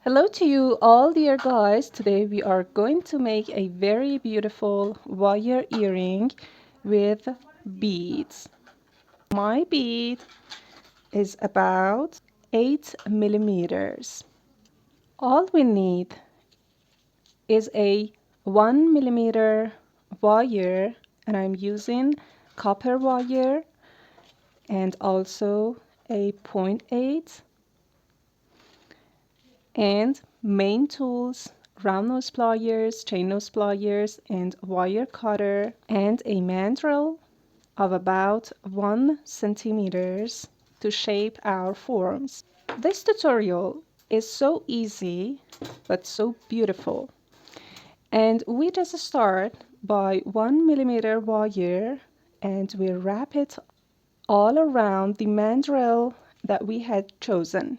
Hello to you all, dear guys. Today we are going to make a very beautiful wire earring with beads. My bead is about 8 millimeters. All we need is a 1 millimeter wire, and I'm using copper wire, and also a 0.8, and main tools, round nose pliers, chain nose pliers, and wire cutter, and a mandrel of about 1 centimeters to shape our forms. This tutorial is so easy but so beautiful, and we just start by 1 millimeter wire, and we wrap it all around the mandrel that we had chosen,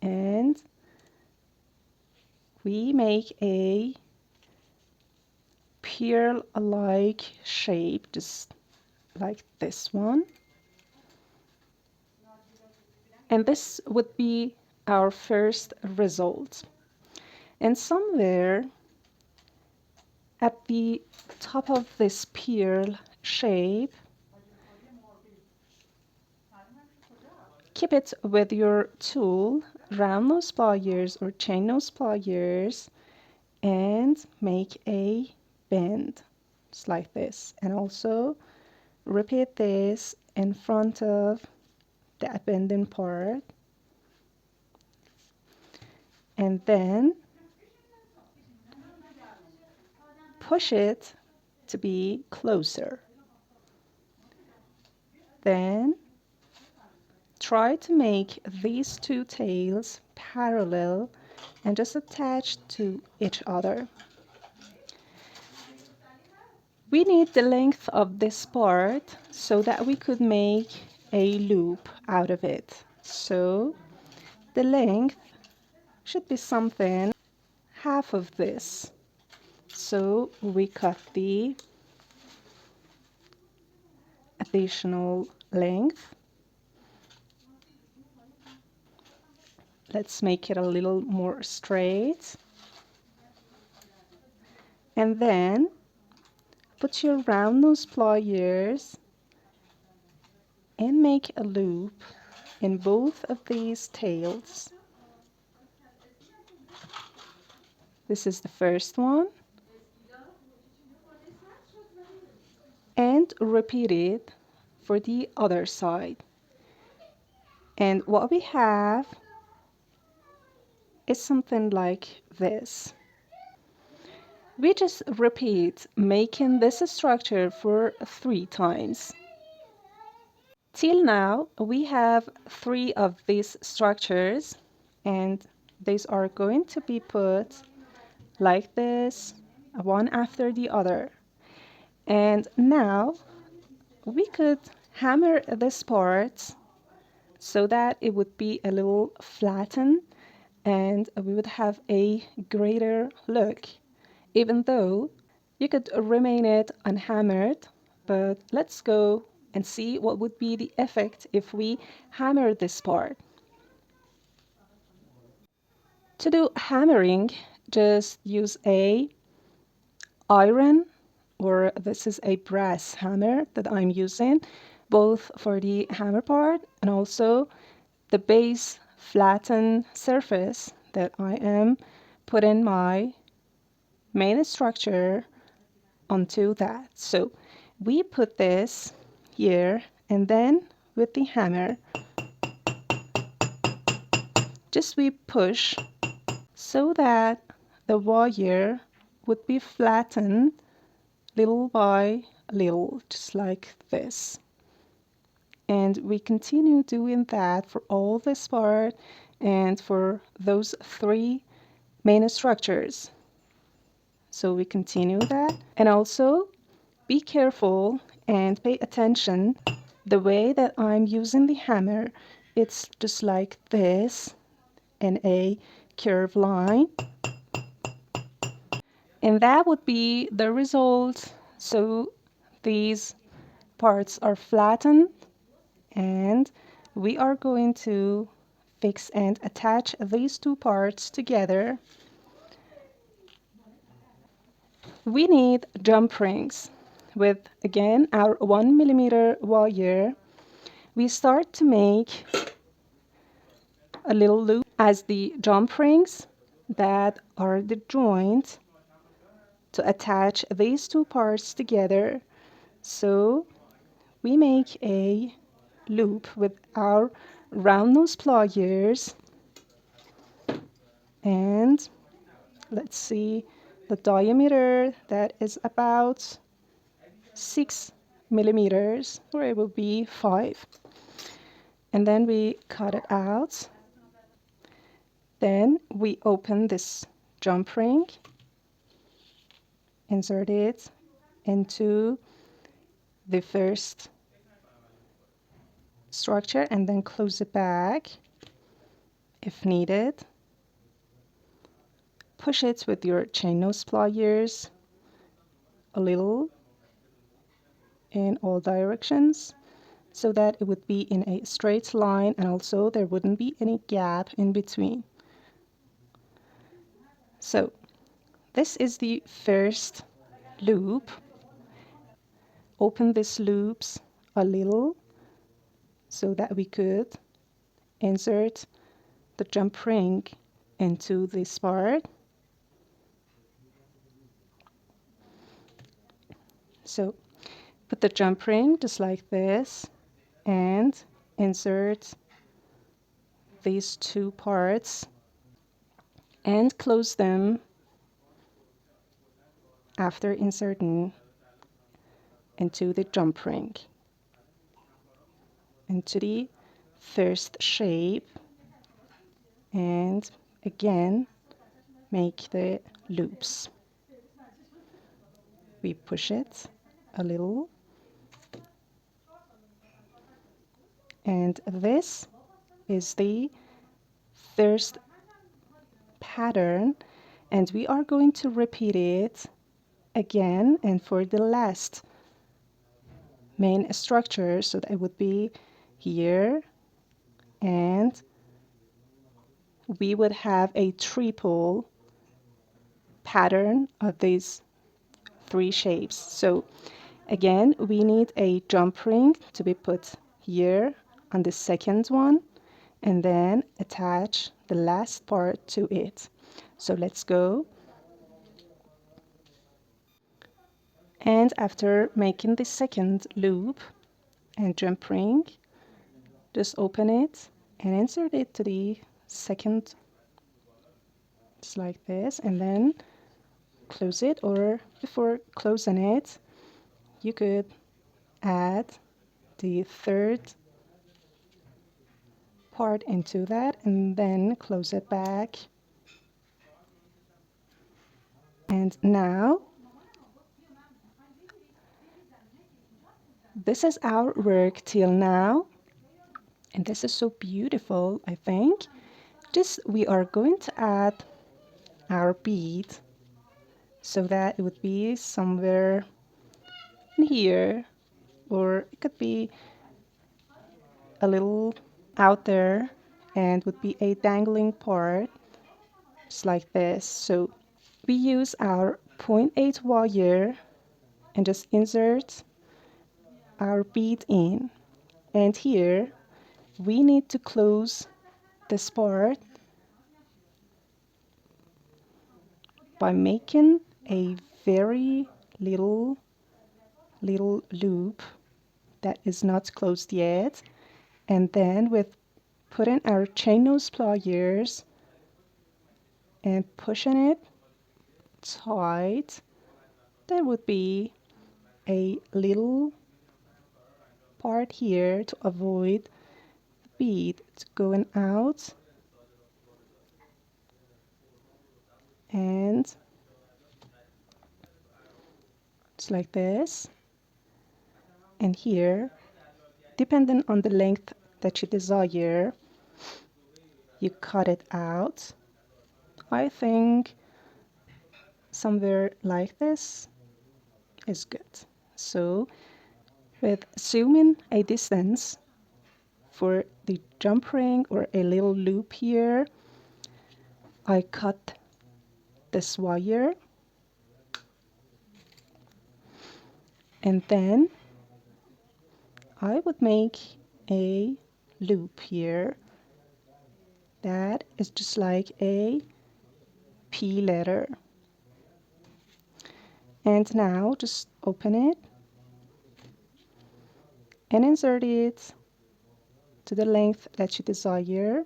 and we make a pearl-like shape, just like this one. And this would be our first result. And somewhere at the top of this pearl shape, keep it with your tool, round nose pliers or chain nose pliers, and make a bend, just like this. And also repeat this in front of the abandoned part, and then push it to be closer. Then try to make these two tails parallel and just attach to each other. We need the length of this part so that we could make a loop out of it. So the length should be something half of this. So we cut the additional length. Let's make it a little more straight. And then put your round nose pliers and make a loop in both of these tails. This is the first one. And repeat it for the other side. And what we have is something like this. We just repeat making this structure for 3 times. Till now, we have 3 of these structures, and these are going to be put like this, one after the other. And now we could hammer this part so that it would be a little flattened, and we would have a greater look, even though you could remain it unhammered. But let's go and see what would be the effect if we hammer this part. To do hammering, just use a iron, or this is a brass hammer that I'm using, both for the hammer part and also the base flattened surface that I am putting my main structure onto that. So we put this here, and then with the hammer, just we push so that the wire would be flattened little by little, just like this. And we continue doing that for all this part and for those 3 main structures. So we continue that, and also be careful and pay attention the way that I'm using the hammer. It's just like this in a curved line, and that would be the result. So these parts are flattened, and we are going to fix and attach these two parts together, we need jump rings. With, again, our 1 mm wire, we start to make a little loop as the jump rings that are the joint to attach these two parts together. So we make a loop with our round nose pliers, and let's see the diameter, that is about 6 mm, or it will be 5. And then we cut it out. Then we open this jump ring, insert it into the first structure, and then close it back if needed. Push it with your chain nose pliers a little in all directions so that it would be in a straight line, and also there wouldn't be any gap in between. So this is the first loop. Open these loops a little so that we could insert the jump ring into this part. So put the jump ring just like this and insert these two parts and close them after inserting into the jump ring into the first shape, and again make the loops. We push it a little, and this is the first pattern, and we are going to repeat it again and for the last main structure. So that it would be here, and we would have a triple pattern of these three shapes. So again, we need a jump ring to be put here on the second one, and then attach the last part to it. So let's go. And after making the second loop and jump ring, just open it and insert it to the second, just like this, and then close it. Or before closing it, you could add the third part into that and then close it back. And now this is our work till now, and this is so beautiful, I think. Just we are going to add our bead so that it would be somewhere in here, or it could be a little out there and would be a dangling part, just like this. So we use our 0.8 wire and just insert our bead in, and here we need to close this part by making a very little loop that is not closed yet, and then with putting our chain nose pliers and pushing it tight, there would be a little part here to avoid the bead going out, and just like this. And here, depending on the length that you desire, you cut it out. I think somewhere like this is good. So with assuming a distance for the jump ring or a little loop here, I cut this wire, and then I would make a loop here that is just like a P letter. And now just open it and insert it to the length that you desire.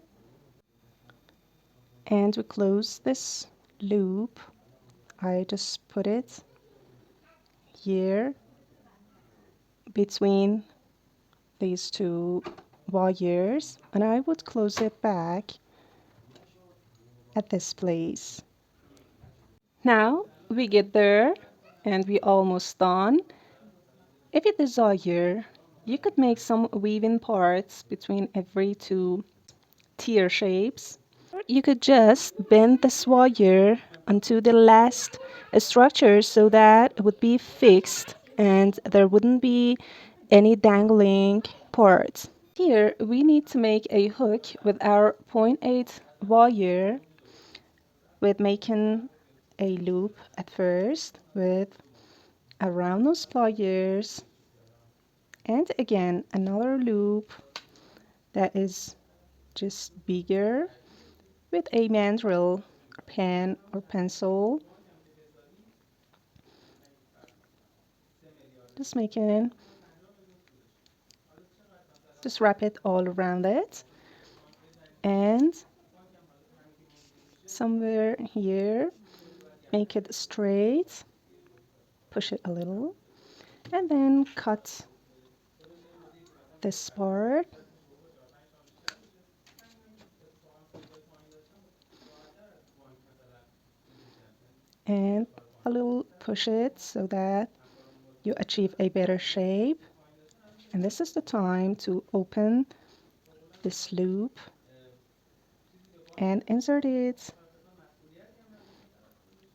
And to close this loop, I just put it here between these two wires, and I would close it back at this place. Now we get there and we almost done. If you desire, you could make some weaving parts between every two tier shapes. You could just bend this wire onto the last structure so that it would be fixed and there wouldn't be any dangling parts. Here we need to make a hook with our 0.8 wire, with making a loop at first with around those pliers, and again another loop that is just bigger with a mandrel, or pen or pencil, just making, just wrap it all around it, and somewhere here make it straight, push it a little, and then cut this part, and a little push it so that you achieve a better shape. And this is the time to open this loop and insert it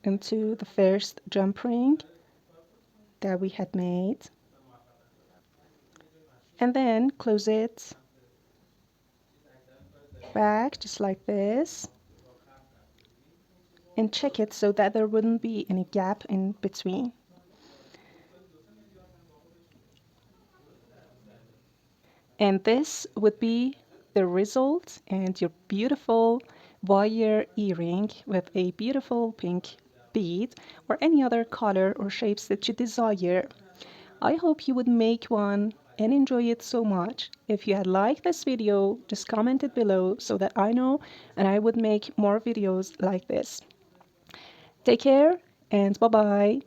into the first jump ring that we had made, and then close it back just like this, and check it so that there wouldn't be any gap in between. And this would be the result, and your beautiful wire earring with a beautiful pink bead or any other color or shapes that you desire. I hope you would make one and enjoy it so much. If you had liked this video, just comment it below so that I know and I would make more videos like this. Take care and bye bye.